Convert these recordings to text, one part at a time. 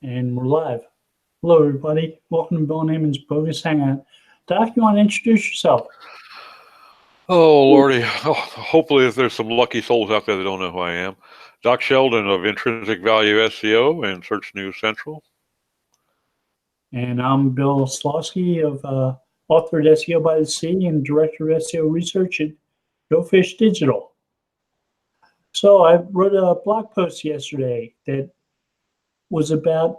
And we're live. Hello, everybody. Welcome to Bill and Ammon's Bogus Hangout. Doc, you want to introduce yourself? Oh, Lordy. Oh, hopefully there's some lucky souls out there that don't know who I am. Doc Sheldon of Intrinsic Value SEO and Search News Central. And I'm Bill Slosky, author at SEO by the Sea and director of SEO research at Go Fish Digital. So I wrote a blog post yesterday that was about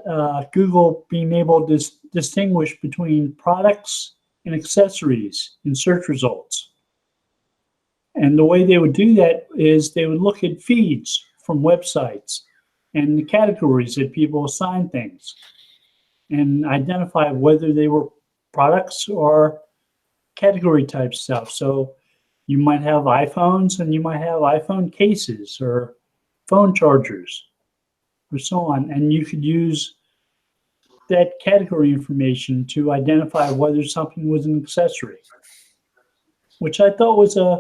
Google being able to distinguish between products and accessories in search results. And the way they would do that is they would look at feeds from websites and the categories that people assign things and identify whether they were products or category type stuff. So you might have iPhones and you might have iPhone cases or phone chargers or so on. And you could use that category information to identify whether something was an accessory, which I thought was a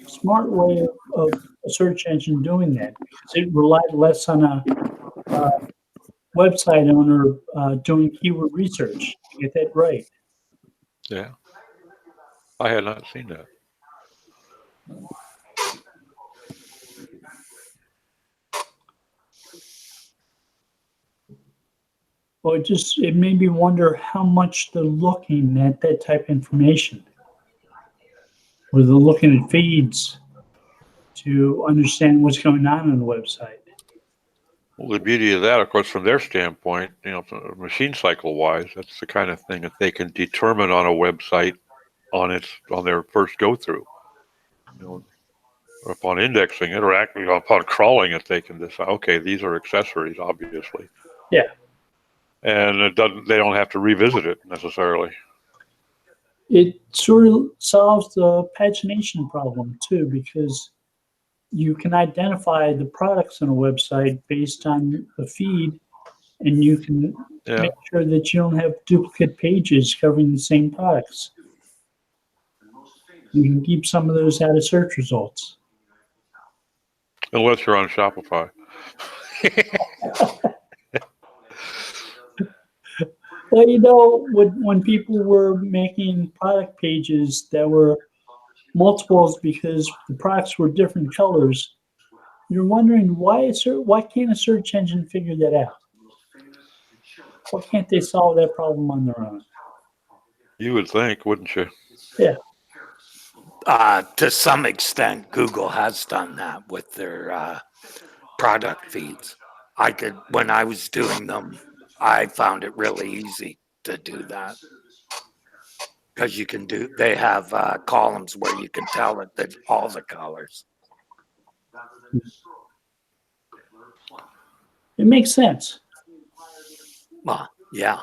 smart way of a search engine doing that, because it relied less on a website owner doing keyword research to get that right. Yeah. I had not seen that. Well, it made me wonder how much they're looking at that type of information. Where they're looking at feeds to understand what's going on the website. Well, the beauty of that, of course, from their standpoint, machine cycle wise, that's the kind of thing that they can determine on a website on their first go through. Upon indexing it or actually upon crawling it, they can decide, okay, these are accessories, obviously. Yeah. And they don't have to revisit it necessarily. It sort of solves the pagination problem too, because you can identify the products on a website based on the feed, and you can make sure that you don't have duplicate pages covering the same products. You can keep some of those out of search results. Unless you're on Shopify. Well, when people were making product pages that were multiples because the products were different colors, you're wondering why can't a search engine figure that out? Why can't they solve that problem on their own? You would think, wouldn't you? Yeah. To some extent, Google has done that with their product feeds. When I was doing them, I found it really easy to do that, because they have columns where you can tell it that all the colors. It makes sense. Yeah.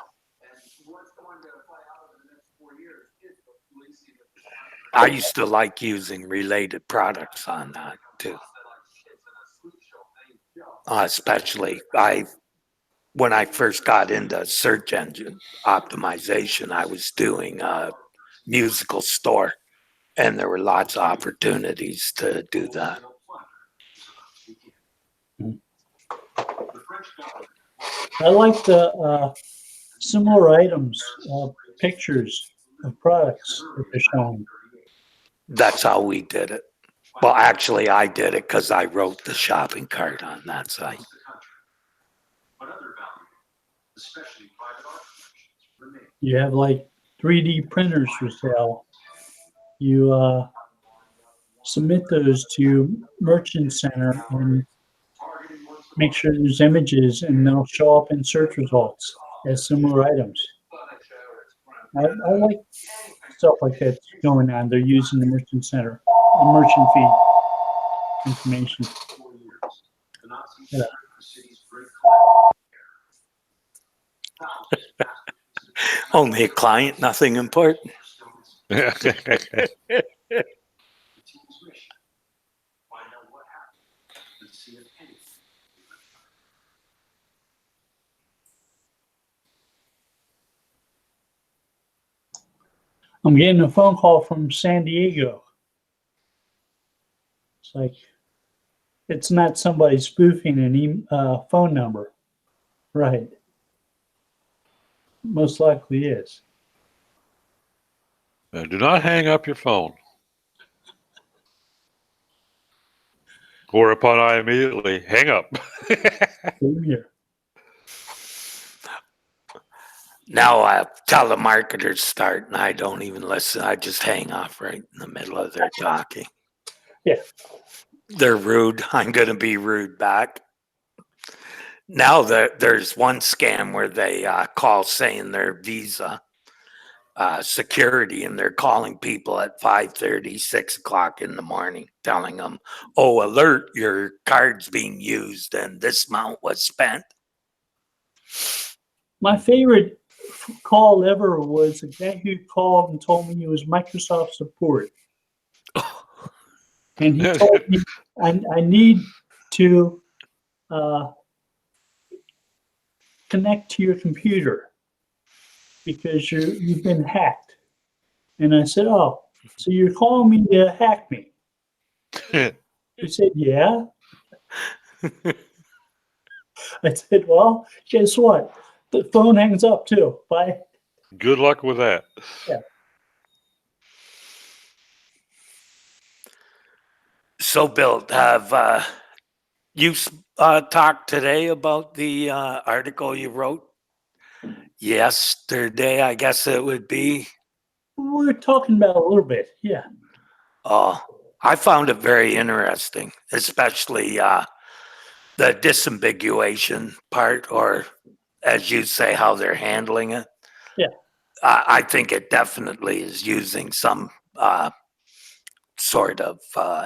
I used to like using related products on that too. Especially when I first got into search engine optimization, I was doing a musical store, and there were lots of opportunities to do that. I like the similar items, pictures of products that they're showing. That's how we did it. Well, actually, I did it because I wrote the shopping cart on that site. You have like 3D printers for sale. You submit those to Merchant Center and make sure there's images, and they'll show up in search results as similar items. I like stuff like that going on. They're using the Merchant Center, the merchant feed information. Yeah. Only a client, nothing important. I'm getting a phone call from San Diego. It's like, it's not somebody spoofing an phone number. Right. most likely is. Do not hang up your phone. Whereupon I immediately hang up. Same here. Now telemarketers start and I don't even listen. I just hang off right in the middle of their talking. Yeah. They're rude. I'm going to be rude back. Now there's one scam where they call saying they're Visa security, and they're calling people at 5:30, 6 o'clock in the morning, telling them, "Oh, alert! Your card's being used, and this amount was spent." My favorite call ever was a guy who called and told me he was Microsoft support. And he told me, I need to connect to your computer because you've been hacked. And I said, oh, so you're calling me to hack me? He said, yeah. I said, well, guess what? The phone hangs up too. Bye. Good luck with that. Yeah. So, Bill, have you talked today about the article you wrote yesterday? I guess it would be. We're talking about a little bit. Yeah. I found it very interesting, especially the disambiguation part, or as you say, how they're handling it. Yeah. I think it definitely is using some sort of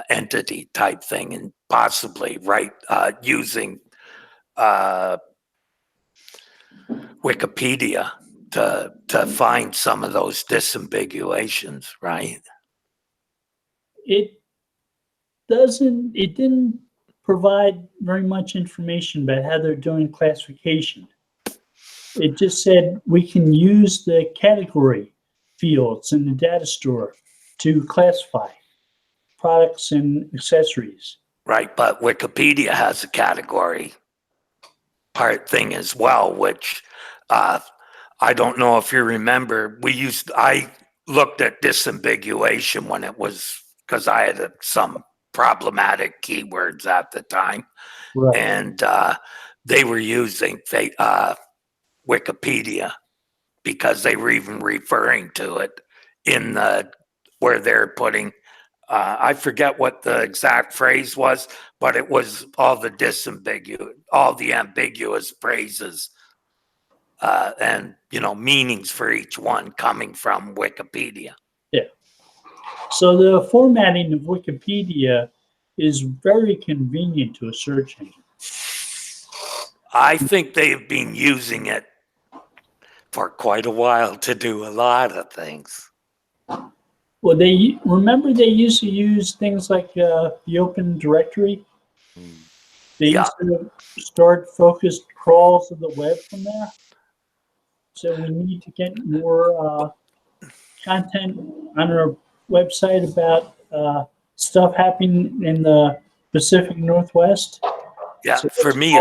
entity type thing, and possibly using Wikipedia to find some of those disambiguations, right? It didn't provide very much information about how they're doing classification. It just said we can use the category fields in the data store to classify products and accessories. Right, but Wikipedia has a category part thing as well, which I don't know if you remember. I looked at disambiguation when it was, because I had some problematic keywords at the time, Right. and they were using Wikipedia because they were even referring to it in where they're putting. I forget what the exact phrase was, but it was all the ambiguous phrases and meanings for each one coming from Wikipedia. Yeah. So the formatting of Wikipedia is very convenient to a search engine. I think they've been using it for quite a while to do a lot of things. Well, they used to use things like the Open Directory. They used to start focused crawls of the web from there. So we need to get more content on our website about stuff happening in the Pacific Northwest. Yeah, So for me,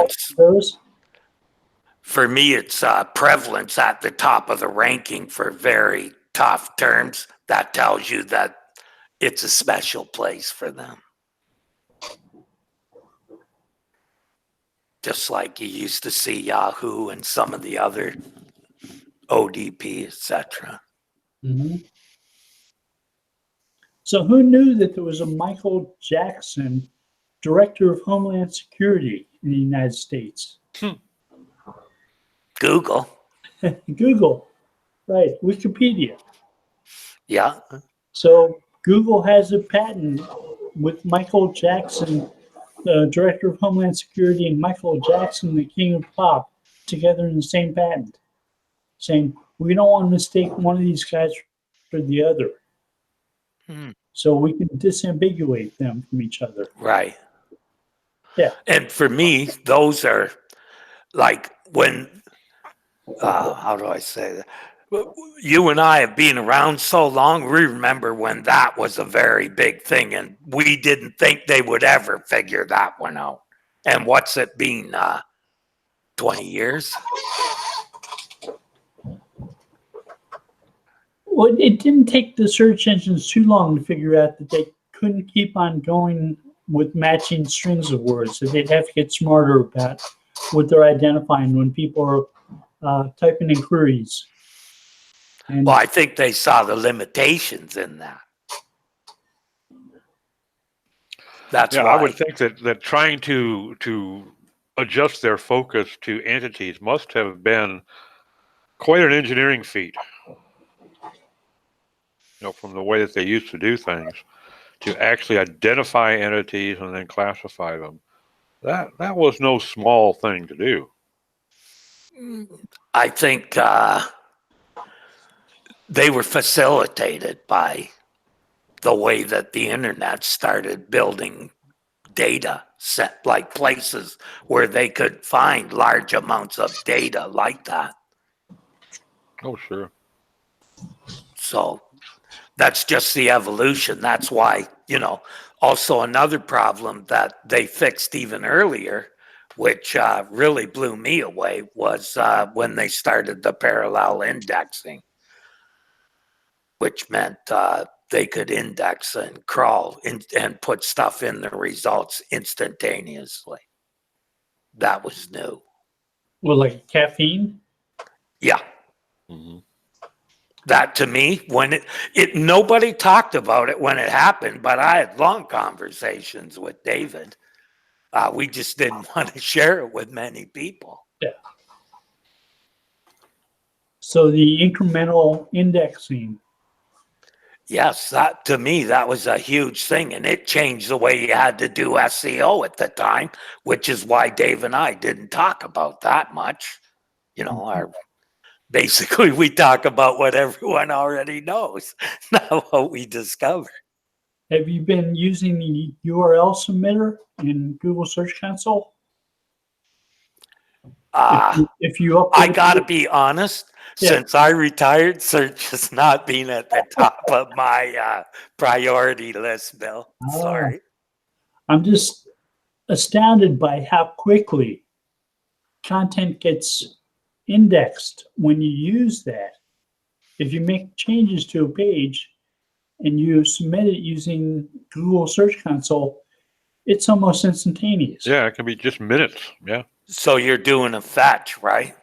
it's prevalence at the top of the ranking for very tough terms. That tells you that it's a special place for them. Just like you used to see Yahoo and some of the other ODP, etc. Mm-hmm. So who knew that there was a Michael Jackson, Director of Homeland Security in the United States? Google. Google, right, Wikipedia. Yeah. So Google has a patent with Michael Jackson, Director of Homeland Security, and Michael Jackson, the King of Pop, together in the same patent, saying we don't want to mistake one of these guys for the other. So we can disambiguate them from each other. Right. Yeah. And for me, those are like when, how do I say that? You and I have been around so long, we remember when that was a very big thing, and we didn't think they would ever figure that one out. And what's it been, 20 years? Well, it didn't take the search engines too long to figure out that they couldn't keep on going with matching strings of words, that they'd have to get smarter about what they're identifying when people are typing in queries. And Well, I think they saw the limitations in that. That's Yeah, why. I would think that trying to adjust their focus to entities must have been quite an engineering feat. From the way that they used to do things, to actually identify entities and then classify them. That was no small thing to do. I think they were facilitated by the way that the internet started building data set, like places where they could find large amounts of data like that. Oh, sure. So that's just the evolution. That's why, also another problem that they fixed even earlier, which really blew me away, was when they started the parallel indexing, which meant they could index and crawl and put stuff in the results instantaneously. That was new. well, like caffeine. Yeah. Mm-hmm. That to me, when it nobody talked about it when it happened, but I had long conversations with David. We just didn't want to share it with many people. Yeah. So the incremental indexing. Yes, that to me, that was a huge thing. And it changed the way you had to do SEO at the time, which is why Dave and I didn't talk about that much. Basically, we talk about what everyone already knows, not what we discover. Have you been using the URL submitter in Google Search Console? If you update, I got to be honest. Yeah. Since I retired, search has not been at the top of my priority list, Bill. Sorry. I'm just astounded by how quickly content gets indexed when you use that. If you make changes to a page and you submit it using Google Search Console, it's almost instantaneous. Yeah, it can be just minutes. Yeah. So you're doing a fetch, right?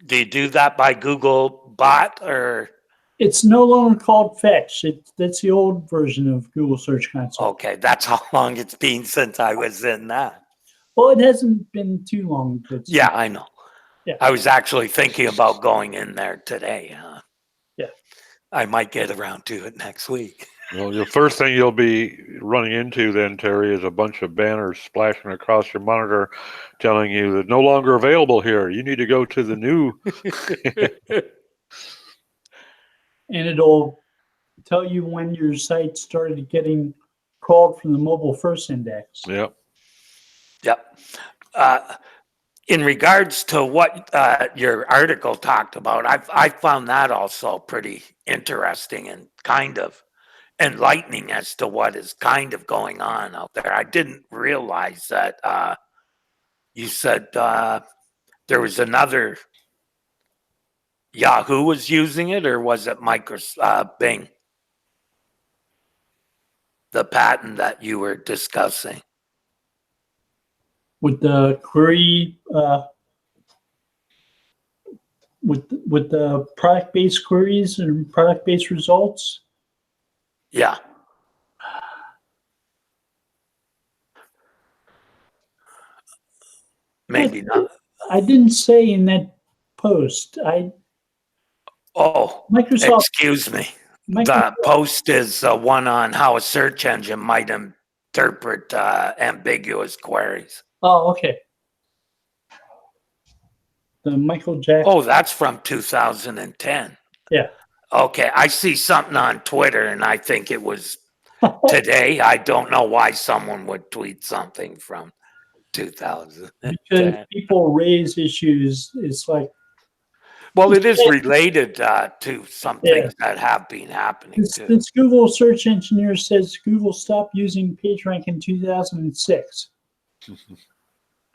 Do you do that by Google Bot or? It's no longer called Fetch. That's the old version of Google Search Console. Okay, that's how long it's been since I was in that. Well, it hasn't been too long. But Yeah, I know. Yeah. I was actually thinking about going in there today. Yeah. I might get around to it next week. Well, the first thing you'll be running into then, Terry, is a bunch of banners splashing across your monitor telling you that no longer available here. You need to go to the new. And it'll tell you when your site started getting crawled from the mobile first index. Yep. Yep. In regards to what your article talked about, I found that also pretty interesting and kind of enlightening as to what is kind of going on out there. I didn't realize that you said there was another Yahoo was using it, or was it Microsoft Bing? The patent that you were discussing. With the query, with the product-based queries and product-based results. Yeah. Maybe not. I didn't say in that post. Microsoft. Excuse me. Microsoft, The post is one on how a search engine might interpret ambiguous queries. Oh, okay. The Michael Jackson. Oh, that's from 2010. Yeah. Okay, I see something on Twitter, and I think it was today. I don't know why someone would tweet something from 2000. Because people raise issues. It's like. Well, it is related to some things that have been happening too. This Google search engineer says Google stopped using PageRank in 2006.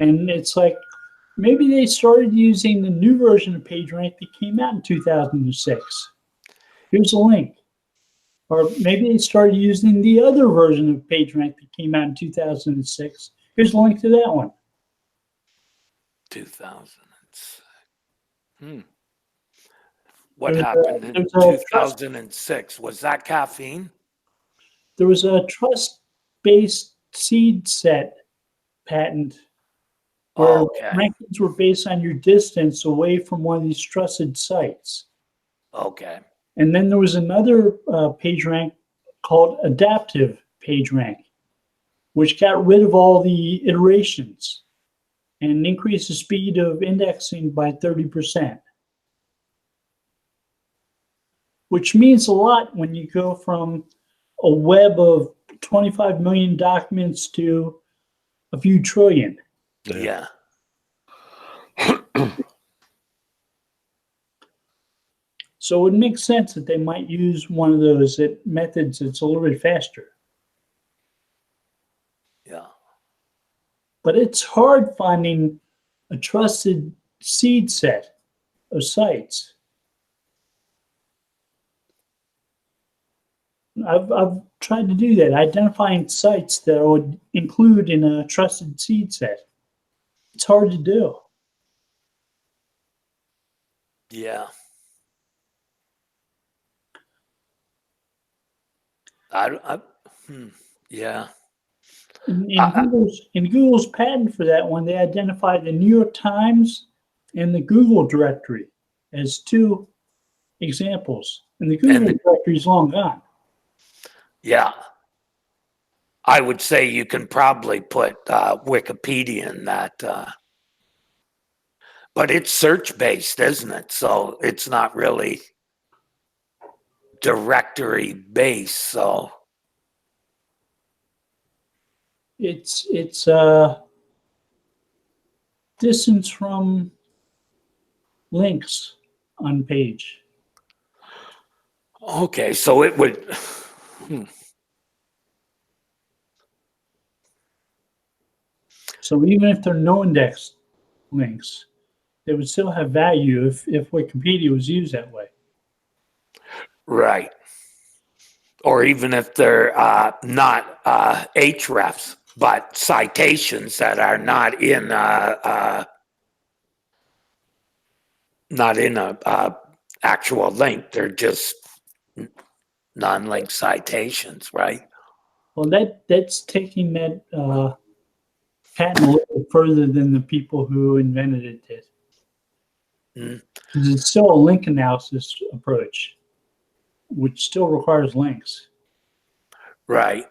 And it's like, maybe they started using the new version of PageRank that came out in 2006. Here's a link. Or maybe they started using the other version of PageRank that came out in 2006. Here's a link to that one. 2006. What There's happened in there's a trust 2006? Was that caffeine? There was a trust-based seed set patent where Okay. rankings were based on your distance away from one of these trusted sites. Okay. And then there was another PageRank called adaptive PageRank, which got rid of all the iterations and increased the speed of indexing by 30%, which means a lot when you go from a web of 25 million documents to a few trillion. Yeah. So it makes sense that they might use one of those methods that's a little bit faster. Yeah. But it's hard finding a trusted seed set of sites. I've tried to do that, identifying sites that I would include in a trusted seed set. It's hard to do. Yeah. Yeah. In Google's patent for that one, they identified the New York Times and the Google directory as two examples. And the Google directory is long gone. Yeah. I would say you can probably put Wikipedia in that. But it's search-based, isn't it? So it's not really directory-based. So It's distance from links on page. okay, so it would. So even if they're no index links, they would still have value if Wikipedia was used that way. Right. Or even if they're not hrefs, but citations that are not in a actual link. They're just non-link citations, right? Well, that's taking that patent a little bit further than the people who invented it did. Because it's still a link analysis approach, which still requires links. Right.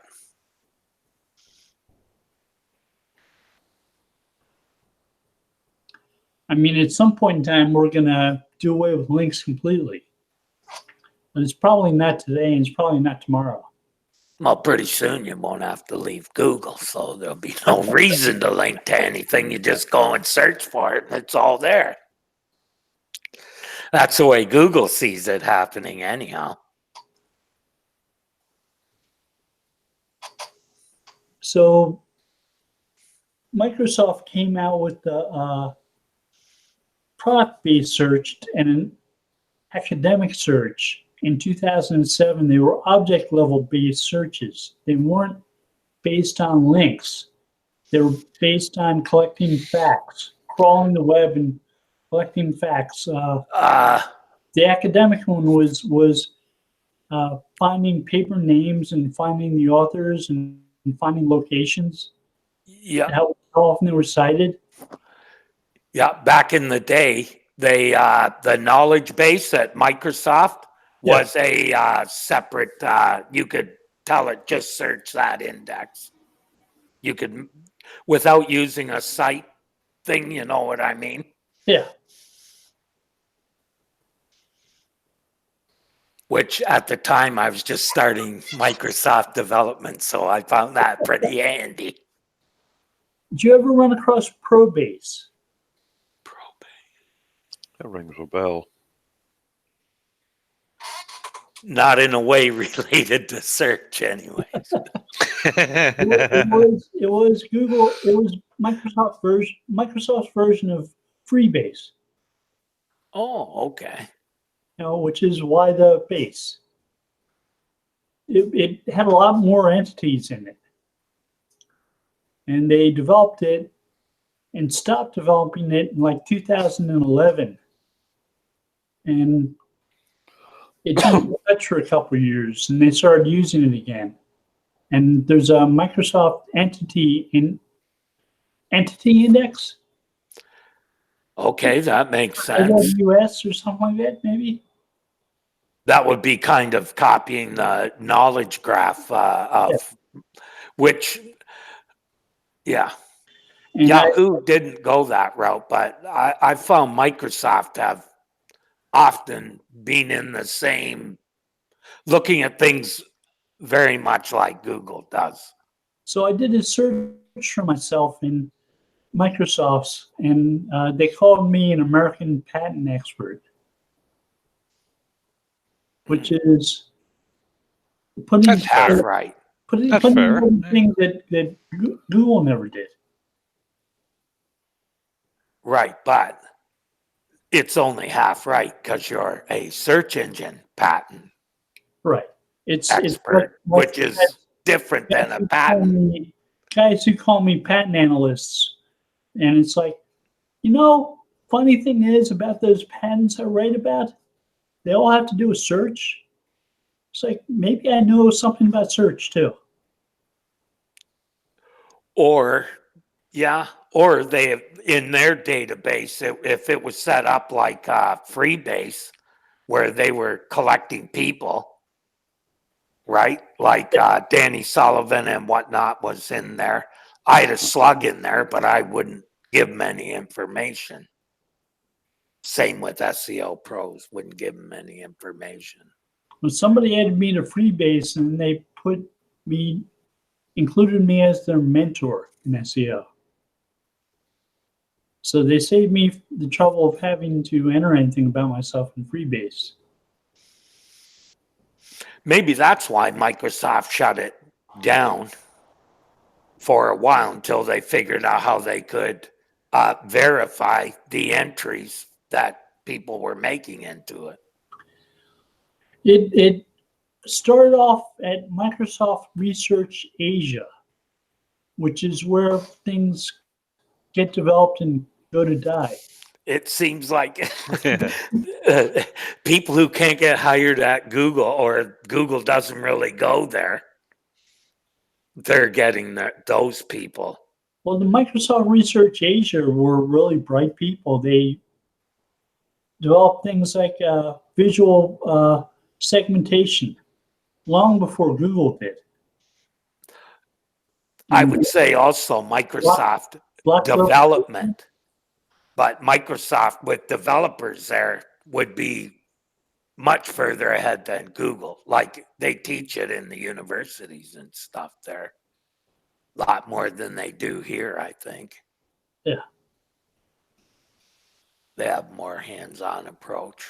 I mean, at some point in time, we're going to do away with links completely. But it's probably not today, and it's probably not tomorrow. Well, pretty soon you won't have to leave Google, so there'll be no reason to link to anything. You just go and search for it, and it's all there. That's the way Google sees it happening anyhow. So Microsoft came out with the product-based search and an academic search. In 2007, they were object-level based searches. They weren't based on links. They were based on collecting facts, crawling the web and collecting facts. The academic one was finding paper names and finding the authors and finding locations. Yeah. How often they were cited. Yeah. Back in the day, they the knowledge base at Microsoft was a separate. You could tell it just search that index. You could, without using a site thing. You know what I mean? Yeah. Which at the time I was just starting Microsoft development, so I found that pretty handy. Did you ever run across Probase? That rings a bell. Not in a way related to search, anyways. It was Google. It was Microsoft's version of Freebase. Oh, okay. which is why the base. It had a lot more entities in it. And they developed it and stopped developing it in like 2011. And it didn't touch for a couple of years, and they started using it again. And there's a Microsoft entity index, Okay, that makes sense. US or something like that, maybe. That would be kind of copying the knowledge graph of which, yeah. And Yahoo didn't go that route, but I found Microsoft have often been in the same, looking at things very much like Google does. so I did a search for myself in Microsoft's, and they called me an American patent expert, which is putting That's fair. Right. putting That's fair. things that Google never did. Right, but it's only half right because you're a search engine patent Right. It's expert, like which is different than a patent. guys who call me patent analysts, and it's like, funny thing is about those patents I write about, they all have to do with search. It's like maybe I know something about search too. Or, or they, in their database, if it was set up like Freebase, where they were collecting people, right? Like Danny Sullivan and whatnot was in there. I had a slug in there, but I wouldn't give them any information. Same with SEO pros, wouldn't give them any information. When somebody added me to Freebase and they included me as their mentor in SEO. So they saved me the trouble of having to enter anything about myself in Freebase. Maybe that's why Microsoft shut it down for a while until they figured out how they could verify the entries that people were making into it. It started off at Microsoft Research Asia, which is where things get developed and go to die. It seems like people who can't get hired at Google, or Google doesn't really go there, they're getting those people. Well, the Microsoft Research Asia were really bright people. They developed things like visual segmentation long before Google did. I would say also Microsoft development, but Microsoft with developers there would be much further ahead than Google. Like they teach it in the universities and stuff there. A lot more than they do here, I think. Yeah. They have more hands-on approach.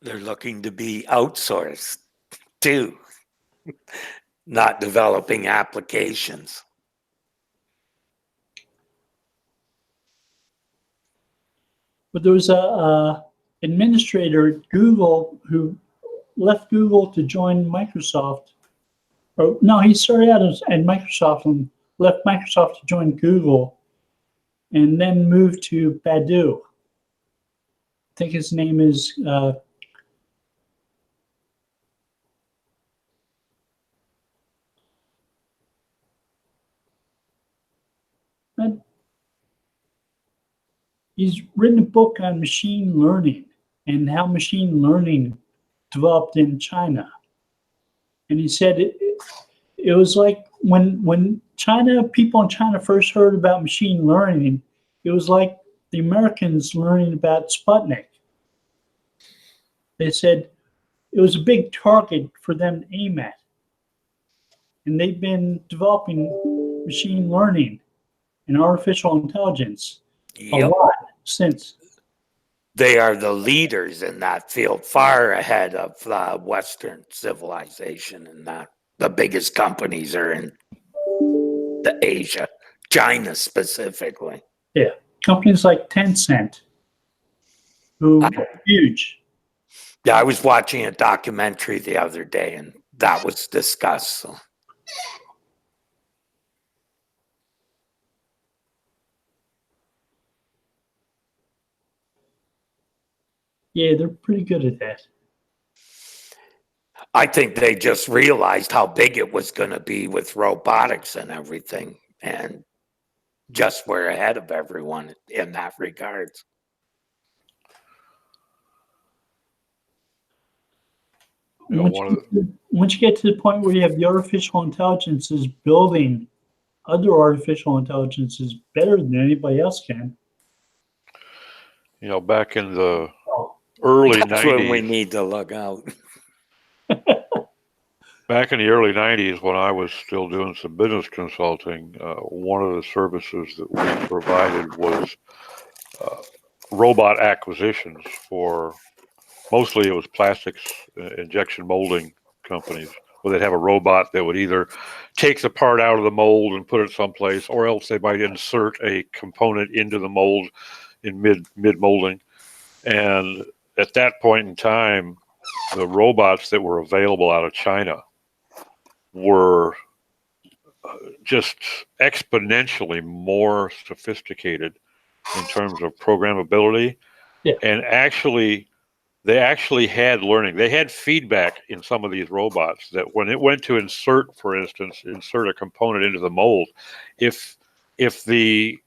They're looking to be outsourced too, not developing applications. But there was a administrator at Google who left Google to join Microsoft. Or no, he started out at Microsoft and left Microsoft to join Google, and then moved to Baidu. I think his name is he's written a book on machine learning and how machine learning developed in China. And he said it was like when people in China first heard about machine learning, it was like the Americans learning about Sputnik. They said it was a big target for them to aim at. And they've been developing machine learning and artificial intelligence a lot since. They are the leaders in that field, far ahead of Western civilization, and that the biggest companies are in Asia, China specifically. Yeah. companies like Tencent, who huge. Yeah, I was watching a documentary the other day, and that was discussed. So. Yeah, they're pretty good at that. I think they just realized how big it was going to be with robotics and everything, and just were ahead of everyone in that regards. Once you get to the point where you have the artificial intelligences building other artificial intelligences better than anybody else can. Back in the early That's 90s. when we need to look out. Back in the early 90s, when I was still doing some business consulting, one of the services that we provided was robot acquisitions for, mostly it was plastics injection molding companies, where they'd have a robot that would either take the part out of the mold and put it someplace, or else they might insert a component into the mold in mid molding. And at that point in time, the robots that were available out of China were just exponentially more sophisticated in terms of programmability. Yeah. And they actually had learning. They had feedback in some of these robots that when it went to insert, for instance, insert a component into the mold, if the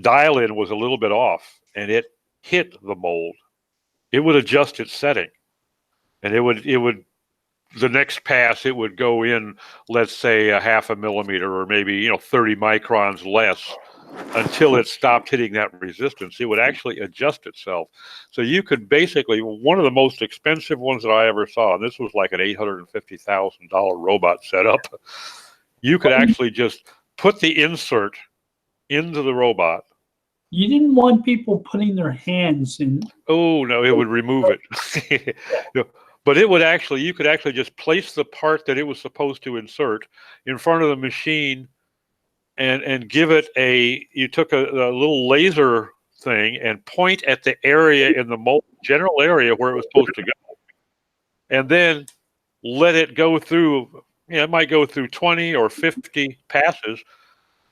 dial-in was a little bit off and it hit the mold, it would adjust its setting, and it would the next pass it would go in, let's say a half a millimeter or maybe 30 microns less, until it stopped hitting that resistance. It would actually adjust itself. So you could basically, one of the most expensive ones that I ever saw, and this was like an $850,000 robot setup, you could actually just put the insert into the robot. You didn't want people putting their hands in. Oh no, it would remove it. But it would actually, you could actually just place the part that it was supposed to insert in front of the machine and give it you took a little laser thing and point at the area in the mold, general area where it was supposed to go. And then let it go through, it might go through 20 or 50 passes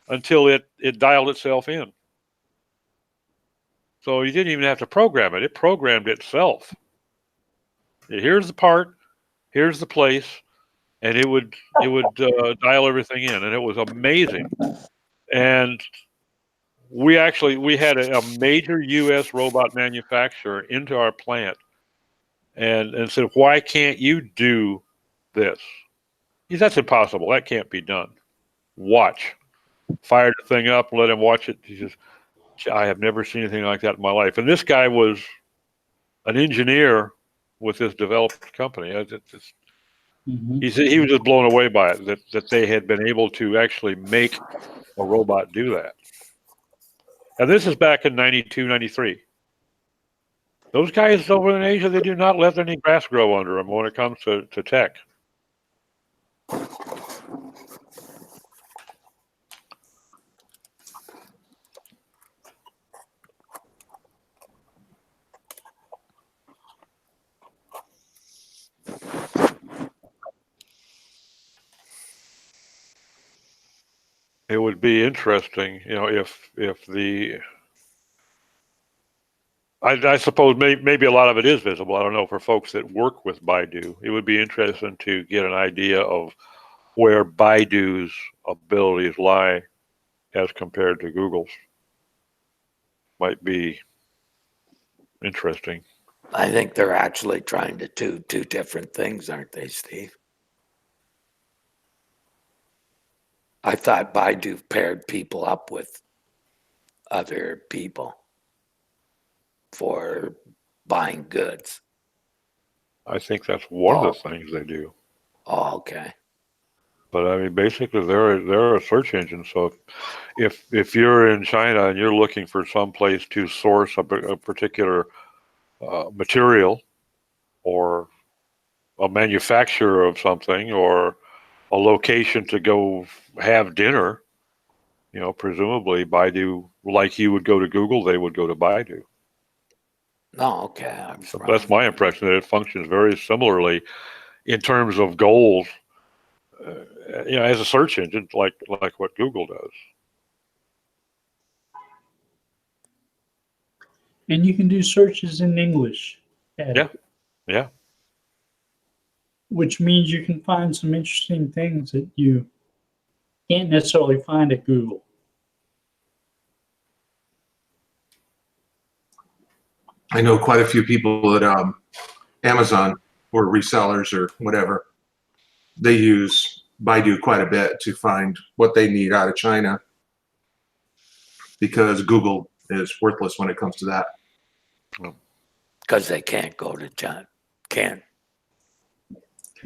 until it dialed itself in. So you didn't even have to program it. It programmed itself. Here's the part, here's the place, and it would dial everything in, and it was amazing. And we had a major U.S. robot manufacturer into our plant, and said, "Why can't you do this?" He said, "That's impossible. That can't be done." Watch. Fired the thing up, let him watch it. He says, "I have never seen anything like that in my life." And this guy was an engineer with this developed company. He said he was just blown away by it, that they had been able to actually make a robot do that. And this is back in 92, 93. Those guys over in Asia, they do not let any grass grow under them when it comes to tech. It would be interesting, if I suppose maybe a lot of it is visible. I don't know, for folks that work with Baidu, it would be interesting to get an idea of where Baidu's abilities lie as compared to Google's. Might be interesting. I think they're actually trying to do two different things, aren't they, Steve? I thought Baidu paired people up with other people for buying goods. I think that's one of the things they do. Oh, okay. But I mean, basically, they're a search engine. So if you're in China and you're looking for some place to source a particular material, or a manufacturer of something, or a location to go have dinner, presumably Baidu, like you would go to Google, they would go to Baidu. No, okay. I was wrong. That's my impression, that it functions very similarly in terms of goals, as a search engine, like what Google does. And you can do searches in English. Yeah. Which means you can find some interesting things that you can't necessarily find at Google. I know quite a few people at Amazon or resellers or whatever. They use Baidu quite a bit to find what they need out of China because Google is worthless when it comes to that. Because they can't go to China, can't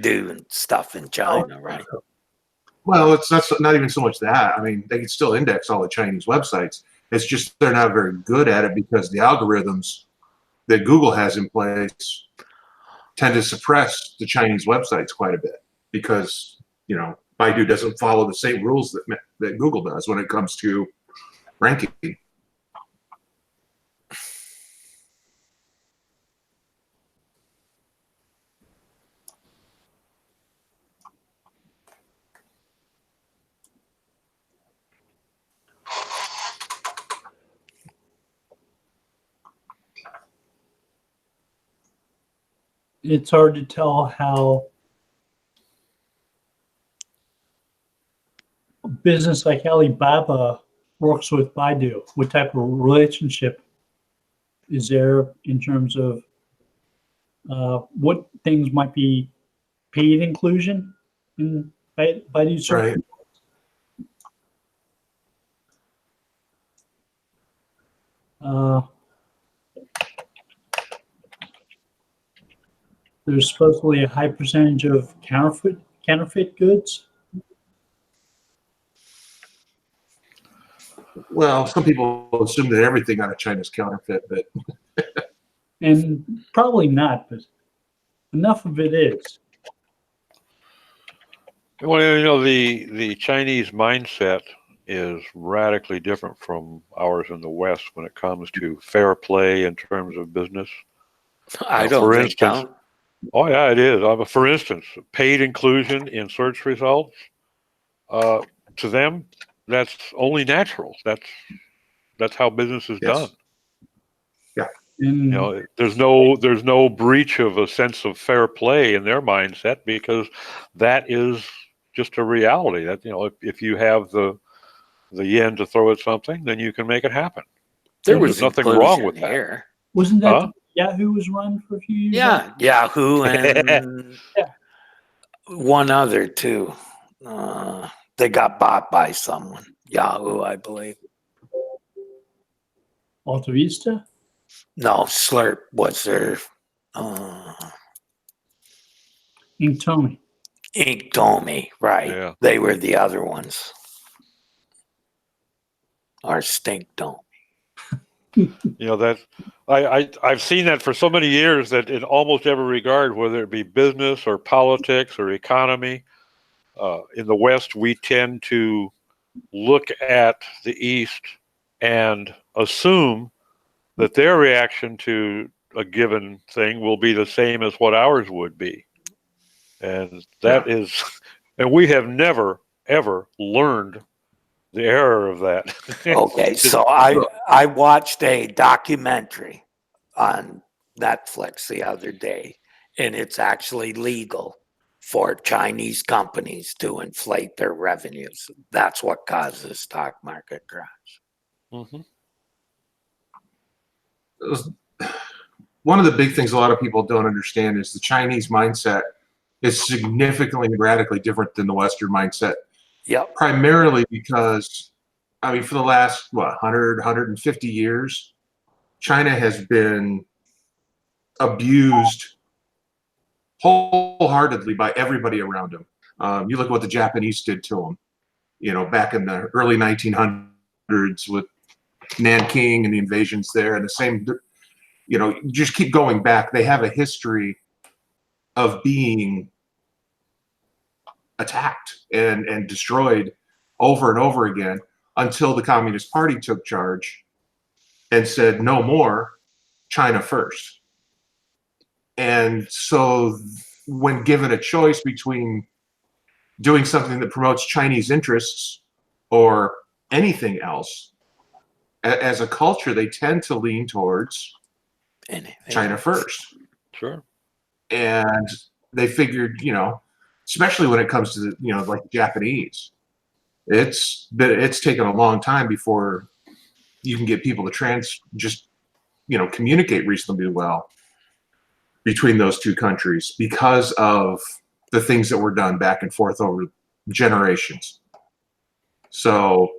do stuff in China, right? Well, it's not even so much that. I mean, they can still index all the Chinese websites. It's just they're not very good at it because the algorithms that Google has in place tend to suppress the Chinese websites quite a bit because, Baidu doesn't follow the same rules that Google does when it comes to ranking. It's hard to tell how a business like Alibaba works with Baidu. What type of relationship is there in terms of what things might be paid inclusion in Baidu search? Right. There's supposedly a high percentage of counterfeit goods. Well, some people assume that everything out of China is counterfeit, but And probably not, but enough of it is. Well, the Chinese mindset is radically different from ours in the West when it comes to fair play in terms of business. I don't for think instance, so. Oh yeah, it is. For instance, paid inclusion in search results, to them, that's only natural. That's how business is done. Yeah. And There's no breach of a sense of fair play in their mindset because that is just a reality. That if you have the yen to throw at something, then you can make it happen. There was There's nothing wrong inclusion with that. here. wasn't that Huh? Yahoo was run for a few years? Yeah, Yahoo and Yeah. one other too. They got bought by someone. Yahoo, I believe. Alta Vista? No, Slurp was their Inktomi. Inktomi, right? Yeah. They were the other ones. Or Stinktomi. That I've seen that for so many years that in almost every regard, whether it be business or politics or economy, in the West we tend to look at the East and assume that their reaction to a given thing will be the same as what ours would be, and that is, and we have never ever learned the error of that. Okay, so I watched a documentary on Netflix the other day, and it's actually legal for Chinese companies to inflate their revenues. That's what causes stock market crash. Mm-hmm. One of the big things a lot of people don't understand is the Chinese mindset is significantly and radically different than the Western mindset. Yep. Primarily because, for the last, 100, 150 years, China has been abused wholeheartedly by everybody around them. You look at what the Japanese did to them, back in the early 1900s with Nanking and the invasions there, and the same, just keep going back. They have a history of being attacked and destroyed over and over again. until the Communist Party took charge and said, no more, China first. And so when given a choice between doing something that promotes Chinese interests or anything else, as a culture, they tend to lean towards China first. Sure. And they figured, you know, especially when it comes to the, you know, like the Japanese, it's taken a long time before you can get people to just, you know, communicate reasonably well between those two countries because of the things that were done back and forth over generations. So,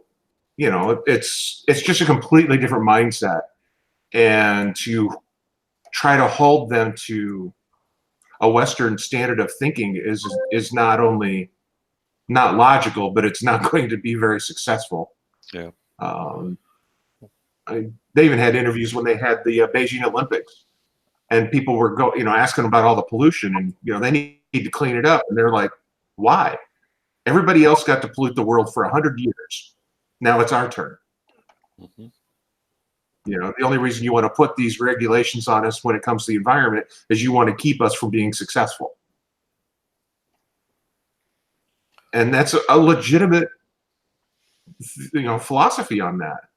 you know, it's just a completely different mindset, and to try to hold them to a Western standard of thinking is not only not logical, but it's not going to be very successful. Yeah. They even had interviews when they had the Beijing Olympics, and people were asking about all the pollution, and you know they need to clean it up, and they're like, why? Everybody else got to pollute the world for 100 years. Now it's our turn. Mm-hmm. You know, the only reason you want to put these regulations on us when it comes to the environment is you want to keep us from being successful. And that's a legitimate, you know, philosophy on that.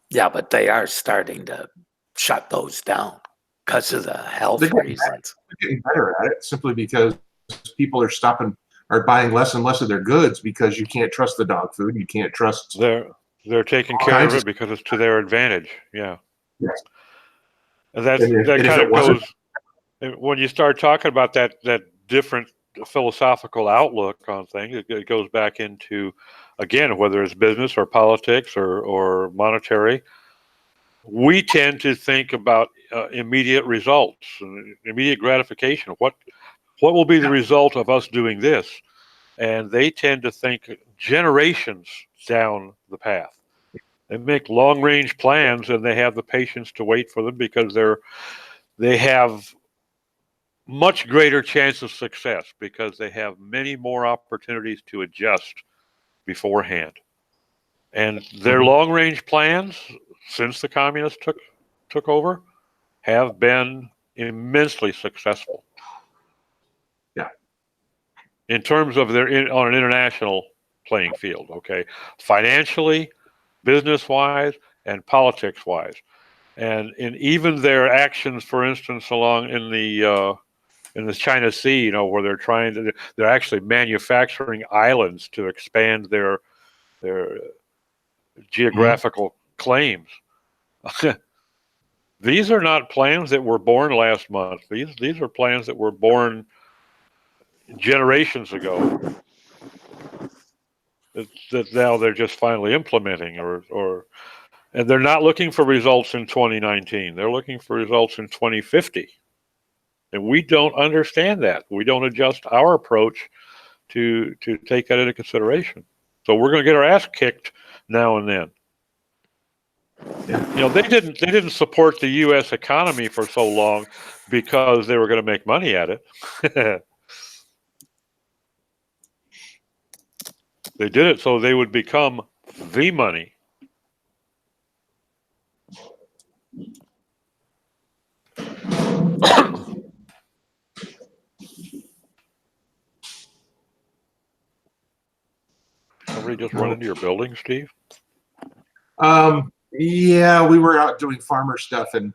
Yeah, but they are starting to shut those down because of the health reasons. They're getting better at it simply because people are buying less and less of their goods because you can't trust the dog food. You can't trust. They're taking care of it because it's to their advantage. Yeah. Yes. And that kind of goes when you start talking about that different philosophical outlook on things. It goes back into, again, whether it's business or politics or monetary. We tend to think about immediate results, immediate gratification. What will be the result of us doing this? And they tend to think generations down the path. They make long-range plans, and they have the patience to wait for them because they have much greater chance of success because they have many more opportunities to adjust beforehand. And their long-range plans, since the communists took over, have been immensely successful. Yeah. In terms of on an international playing field, okay, financially, business-wise, and politics-wise, and in even their actions, for instance, along in the China Sea, you know, where they're actually manufacturing islands to expand their geographical claims. These are not plans that were born last month. These are plans that were born generations ago. That now they're just finally implementing, and they're not looking for results in 2019. They're looking for results in 2050. And we don't understand that. We don't adjust our approach to take that into consideration. So we're going to get our ass kicked now and then. Yeah. You know, they didn't support the U.S. economy for so long because they were going to make money at it. They did it so they would become the money. Somebody just run into your building, Steve? Yeah, we were out doing farmer stuff, and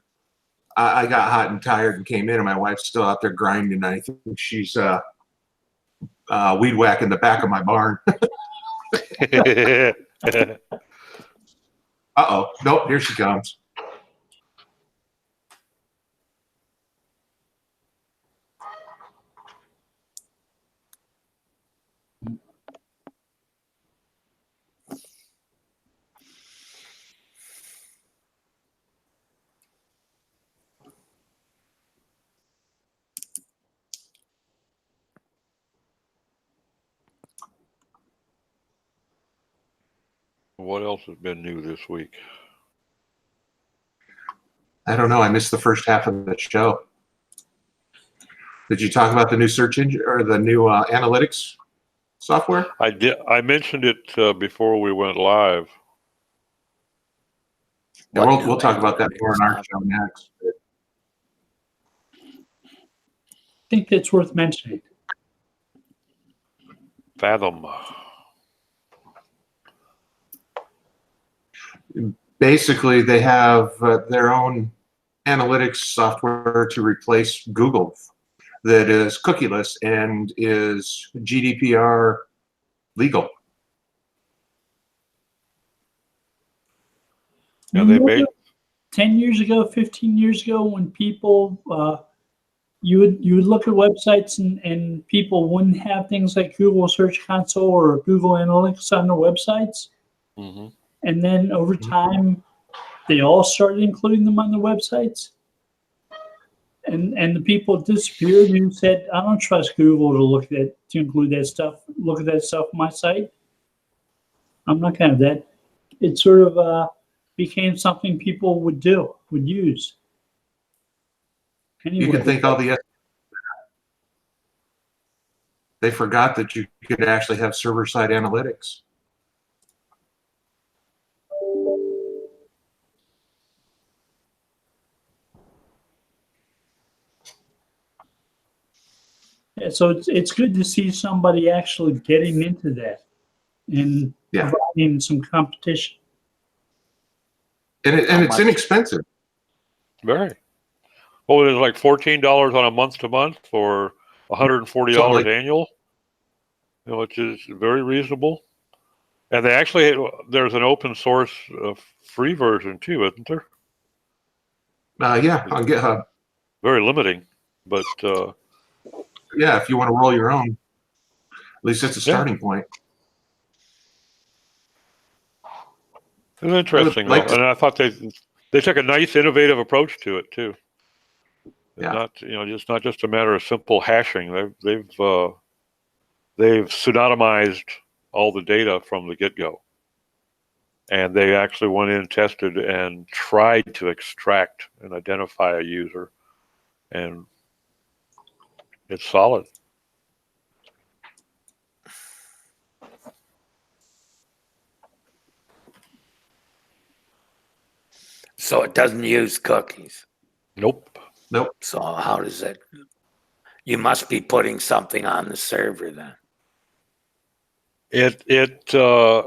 I got hot and tired and came in, and my wife's still out there grinding. I think she's weed whacking the back of my barn. Uh-oh. Nope, here she comes. What else has been new this week? I don't know. I missed the first half of the show. Did you talk about the new search engine or the new analytics software? I did. I mentioned it before we went live. Yeah, What we'll new talk about that analytics more in our have? show next. I think that's worth mentioning. Fathom. Basically, they have their own analytics software to replace Google that is cookieless and is GDPR legal. Yeah, they Remember made 10 years ago, 15 years ago, when people, you would look at websites and people wouldn't have things like Google Search Console or Google Analytics on their websites. hmm And then over time, they all started including them on their websites. And the people disappeared who said, I don't trust Google to include that stuff, look at that stuff on my site. I'm not gonna have that. It sort of became something people would use. Anyway, You can think all the they forgot that you could actually have server-side analytics. yeah, so it's good to see somebody actually getting into that and Yeah. providing some competition. And How it's much? inexpensive. very. What was it, like $14 on a month-to-month or $140 Something like- annual? Which is very reasonable. And they actually, there's an open source free version too, isn't there? Yeah, on GitHub. Very limiting, but Yeah, if you want to roll your own, at least it's a Yeah. starting point. it's interesting like though. And I thought they took a nice, innovative approach to it too. It's Yeah. not, it's not just a matter of simple hashing. They've pseudonymized all the data from the get-go. And they actually went in, tested, and tried to extract and identify a user. And it's solid. So it doesn't use cookies. Nope. So how does it? You must be putting something on the server then. It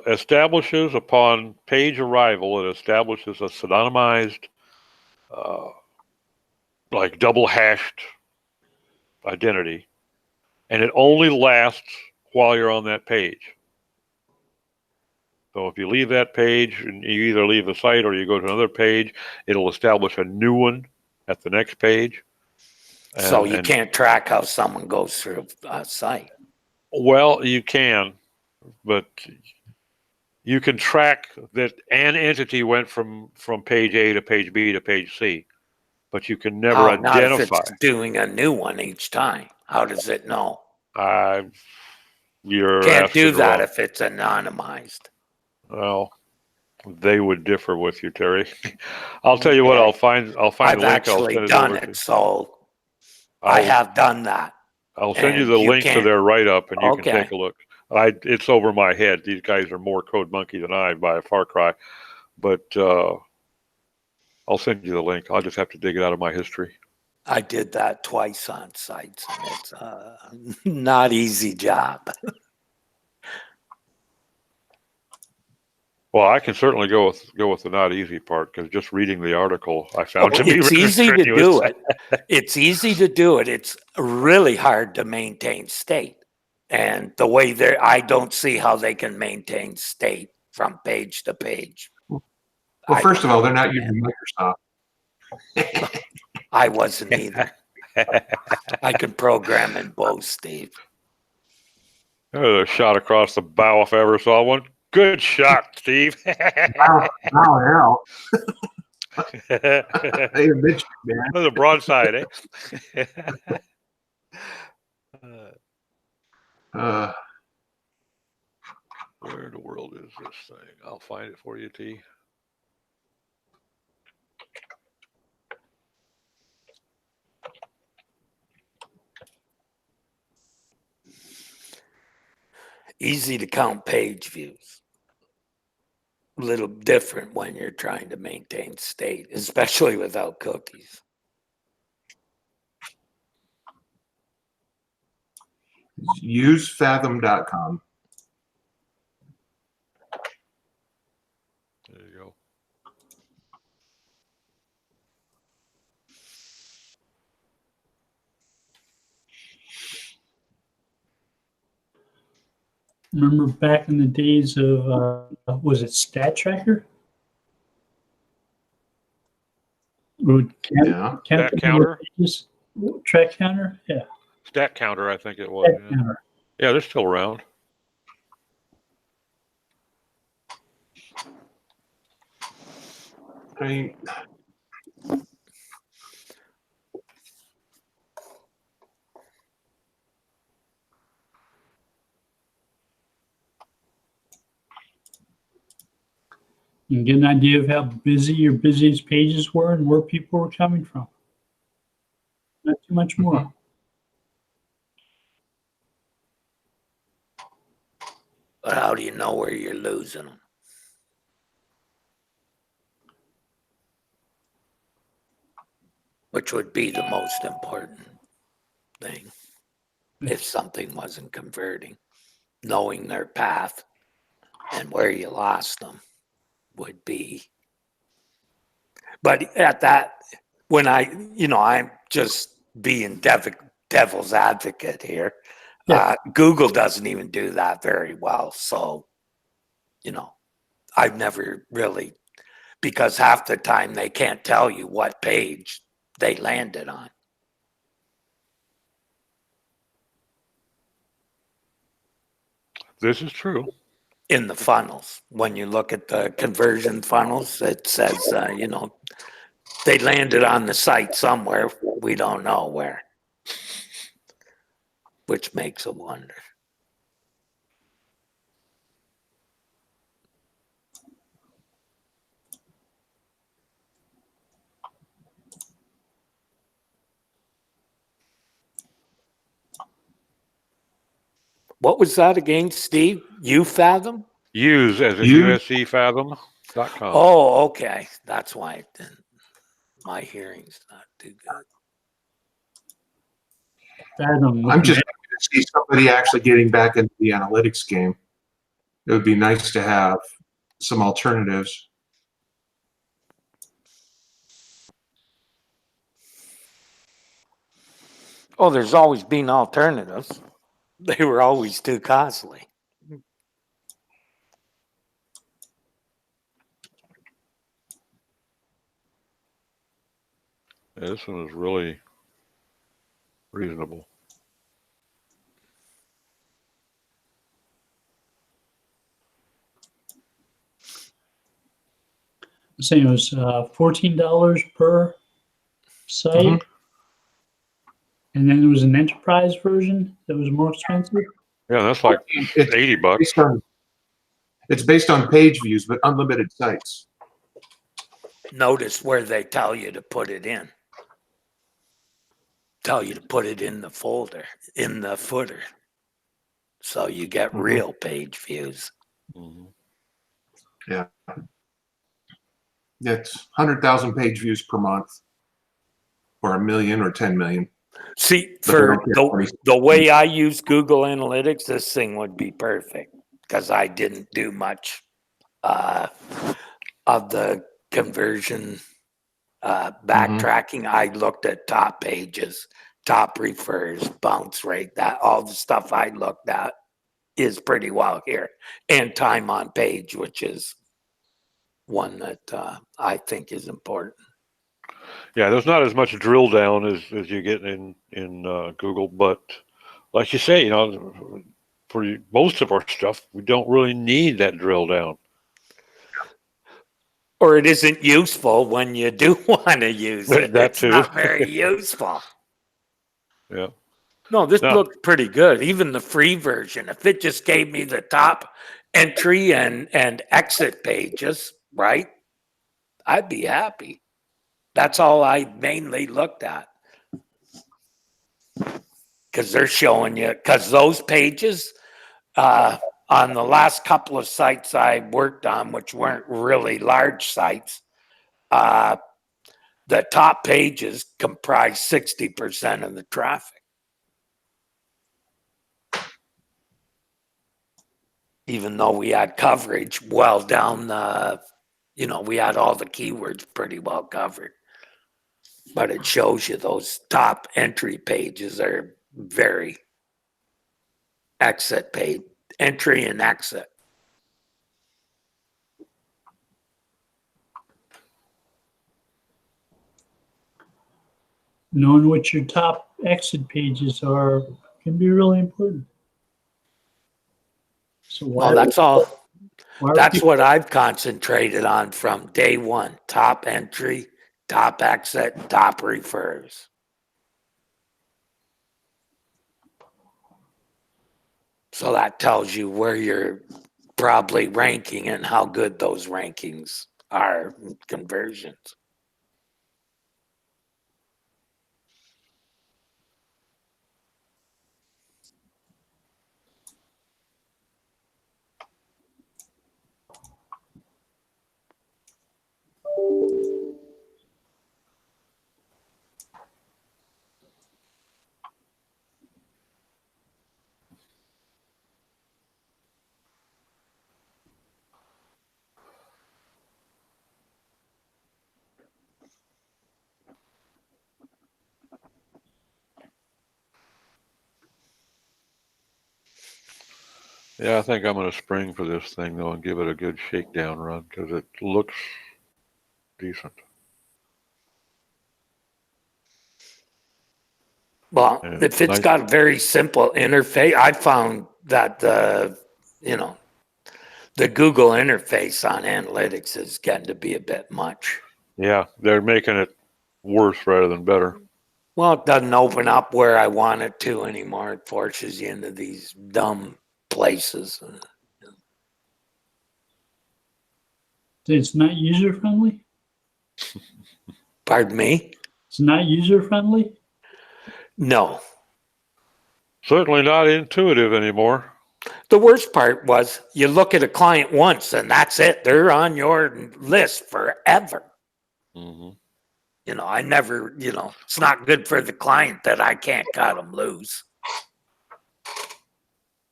establishes upon page arrival, it establishes a pseudonymized, like double hashed identity, and it only lasts while you're on that page. So if you leave that page and you either leave the site or you go to another page, it'll establish a new one at the next page. So you can't track how someone goes through a site. Well, you can, but you can track that an entity went from page A to page B to page C, but you can never How? Not if identify. it's doing a new one each time. How does it know? You're Can't do asking that wrong. if it's anonymized. Well, they would differ with you, Terry. I'll tell you what. I'll find I've the link. I'll actually send it done over to you. it, so I have done that. I'll send you and the you link to can't- their write-up, and you Okay. can take a look. It's over my head. These guys are more code monkey than I by a far cry, but I'll send you the link. I'll just have to dig it out of my history. I did that twice on sites, and it's not easy job. Well, I can certainly go with the not easy part, because just reading the article I found to be It's really easy to strenuous. do it. It's easy to do it. It's really hard to maintain state. And the way I don't see how they can maintain state from page to page. Well, I first of don't all, they're not understand. using Microsoft. I wasn't either. I can program in both, Steve. A shot across the bow if I ever saw one. Good shot, Steve. Wow, hell. Hey, bitch, man. That's a broadside, eh? Where in the world is this thing? I'll find it for you, T. Easy to count page views. little different when you're trying to maintain state, especially without cookies. Usefathom.com. There you go. Remember back in the days of, was it Stat Tracker? Would Yeah. count Stat the number of counter? pages? Track counter? Yeah. Stat counter, I think it was. Stat Yeah, counter. yeah, they're still around. I mean, You can get an idea of how busy your busiest pages were and where people were coming from. Not too much more. But how do you know where you're losing them? Which would be the most important thing if something wasn't converting. Knowing their path and where you lost them would be. But at that, when I'm just being devil's advocate here. Yeah. Google doesn't even do that very well. So, I've never really, because half the time they can't tell you what page they landed on. This is true. In the funnels, when you look at the conversion funnels, it says, they landed on the site somewhere. We don't know where, which makes a wonder. What was that again, Steve? Fathom? Use as in Use. uscfathom.com. Oh, okay. That's why it didn't. My hearing's not too good. Fathom. I'm just happy to see somebody actually getting back into the analytics game. It would be nice to have some alternatives. Oh, there's always been alternatives. They were always too costly. Yeah, this one is really reasonable. I'm saying it was $14 per site. Mhm. And then there was an enterprise version that was more expensive. Yeah, that's like It's $80. It's based on page views, but unlimited sites. Notice where they tell you to put it in. Tell you to put it in the folder, in the footer. So you get real page views. Mhm. Yeah. It's 100,000 page views per month, or 1 million or 10 million. See, But they for don't care. the way I use Google Analytics, this thing would be perfect because I didn't do much of the conversion backtracking. I looked at top pages, top refers, bounce rate, that all the stuff I looked at is pretty well here. And time on page, which is one that I think is important. Yeah, there's not as much drill down as you get in Google, but like you say, for most of our stuff, we don't really need that drill down. Or it isn't useful when you do want to use it. That It's too. not very useful. Yeah. No, this No. looks pretty good. Even the free version, if it just gave me the top entry and exit pages, right? I'd be happy. That's all I mainly looked at. Because they're showing you, because those pages, On the last couple of sites I worked on, which weren't really large sites, the top pages comprise 60% of the traffic. Even though we had coverage well down the, we had all the keywords pretty well covered. But it shows you those top entry pages are very exit page, entry and exit. Knowing what your top exit pages are can be really important. So why? Well, that's all. Why are That's people- what I've concentrated on from day one. Top entry, top exit, top refers. So that tells you where you're probably ranking and how good those rankings are in conversions. Yeah, I think I'm going to spring for this thing though and give it a good shakedown run because it looks decent. Well, Yeah, if it's nice. got a very simple interface, I found that the Google interface on analytics is getting to be a bit much. Yeah, they're making it worse rather than better. Well, it doesn't open up where I want it to anymore. It forces you into these dumb places. It's not user friendly. Pardon me? It's not user friendly. No. Certainly not intuitive anymore. The worst part was you look at a client once and that's it. They're on your list forever. Mm-hmm. I never, it's not good for the client that I can't cut them loose.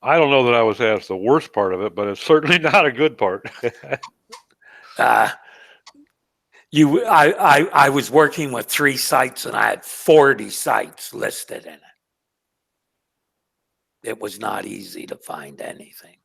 I don't know that I was asked the worst part of it, but it's certainly not a good part. I was working with 3 sites and I had 40 sites listed in it. It was not easy to find anything.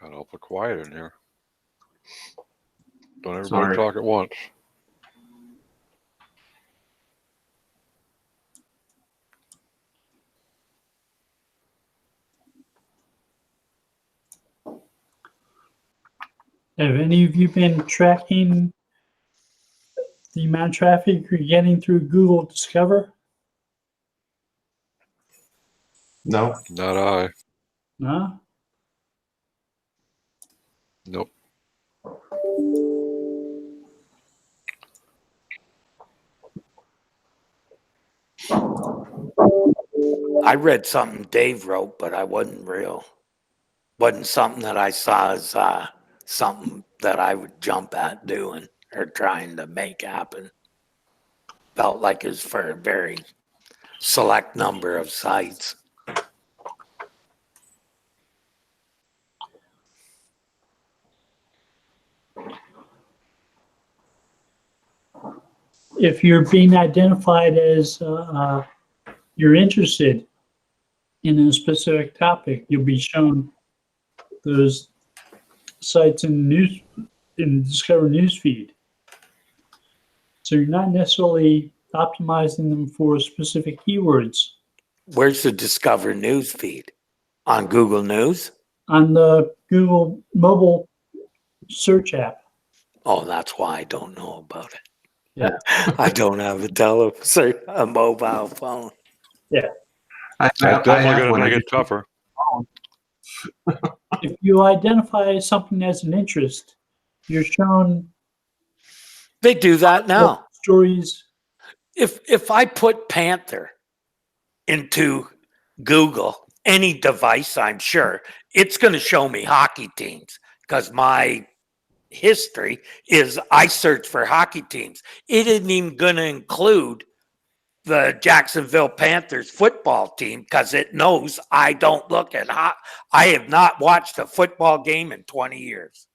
Got awful quiet in here. Don't everybody Sorry. talk at once. Have any of you been tracking the amount of traffic you're getting through Google Discover? No. Not I. No? Nope. I read something Dave wrote, but I wasn't real. Wasn't something that I saw as something that I would jump at doing or trying to make happen. Felt like it was for a very select number of sites. If you're being identified as you're interested in a specific topic, you'll be shown those sites in the Discover news feed. So you're not necessarily optimizing them for specific keywords. Where's the Discover news feed? On Google News? On the Google mobile search app. Oh, that's why I don't know about it. Yeah. I don't have a mobile phone. Yeah. That's definitely going to make it tougher. If you identify something as an interest, you're shown They do that now. stories. If I put Panther into Google, any device, I'm sure, it's going to show me hockey teams because my history is I search for hockey teams. It isn't even going to include the Jacksonville Panthers football team because it knows I don't look at I have not watched a football game in 20 years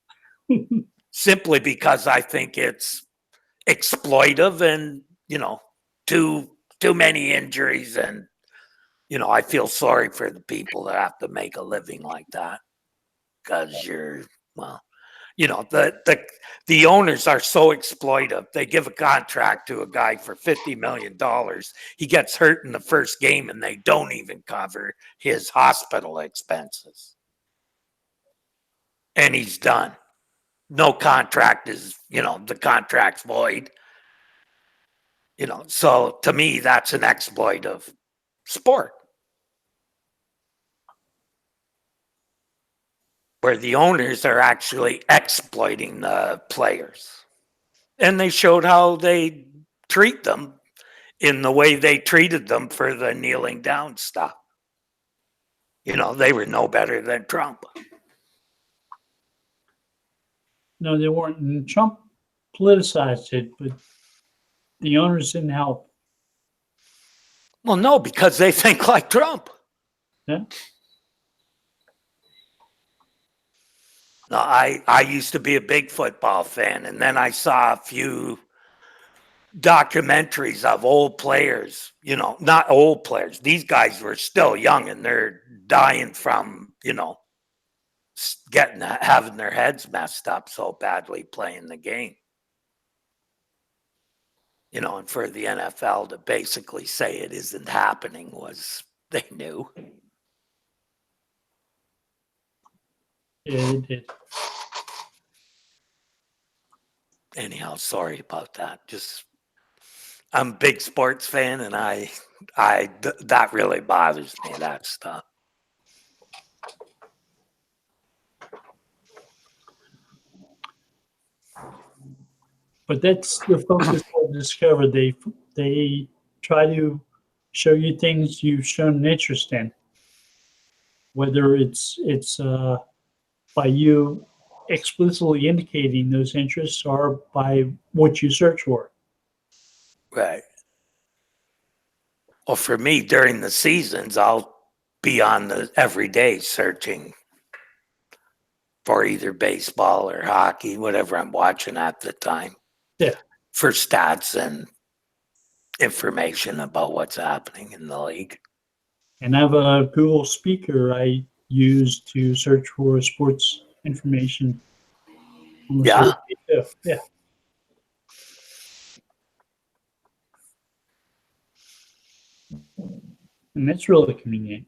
simply because I think it's exploitive and, too many injuries. And, I feel sorry for the people that have to make a living like that because the owners are so exploitive. They give a contract to a guy for $50 million. He gets hurt in the first game and they don't even cover his hospital expenses. And he's done. No contract is, the contract's void. So to me, that's an exploit of sport. Where the owners are actually exploiting the players. And they showed how they treat them in the way they treated them for the kneeling down stuff. They were no better than Trump. No, they weren't. And Trump politicized it, but the owners didn't help. Well, no, because they think like Trump. Yeah. No, I used to be a big football fan, and then I saw a few documentaries of old players, not old players. These guys were still young and they're dying from, having their heads messed up so badly playing the game. And for the NFL to basically say it isn't happening was they knew. Yeah, they did. Anyhow, sorry about that. I'm a big sports fan, and that really bothers me, that stuff. But that's the focus of Discover. They try to show you things you've shown an interest in, whether it's by you explicitly indicating those interests or by what you search for. Right. Well, for me, during the seasons, I'll be on the every day searching for either baseball or hockey, whatever I'm watching at the time. Yeah. For stats and information about what's happening in the league. And I have a Google speaker I use to search for sports information. Yeah. Yeah. And that's really convenient.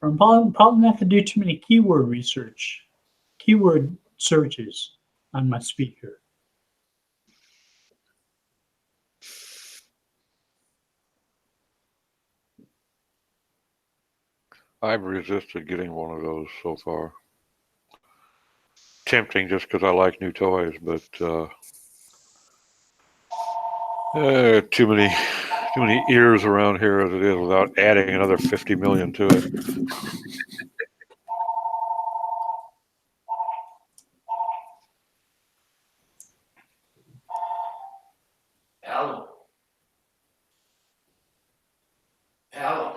I'm probably not going to do too many keyword searches on my speaker. I've resisted getting one of those so far. Tempting just because I like new toys, but Too many ears around here as it is without adding another 50 million to it. Hello. Hello.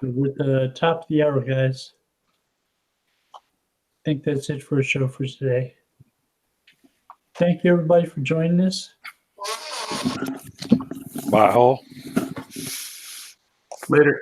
We're at the top of the hour, guys. I think that's it for a show for today. Thank you, everybody, for joining us. Bye, all. Later.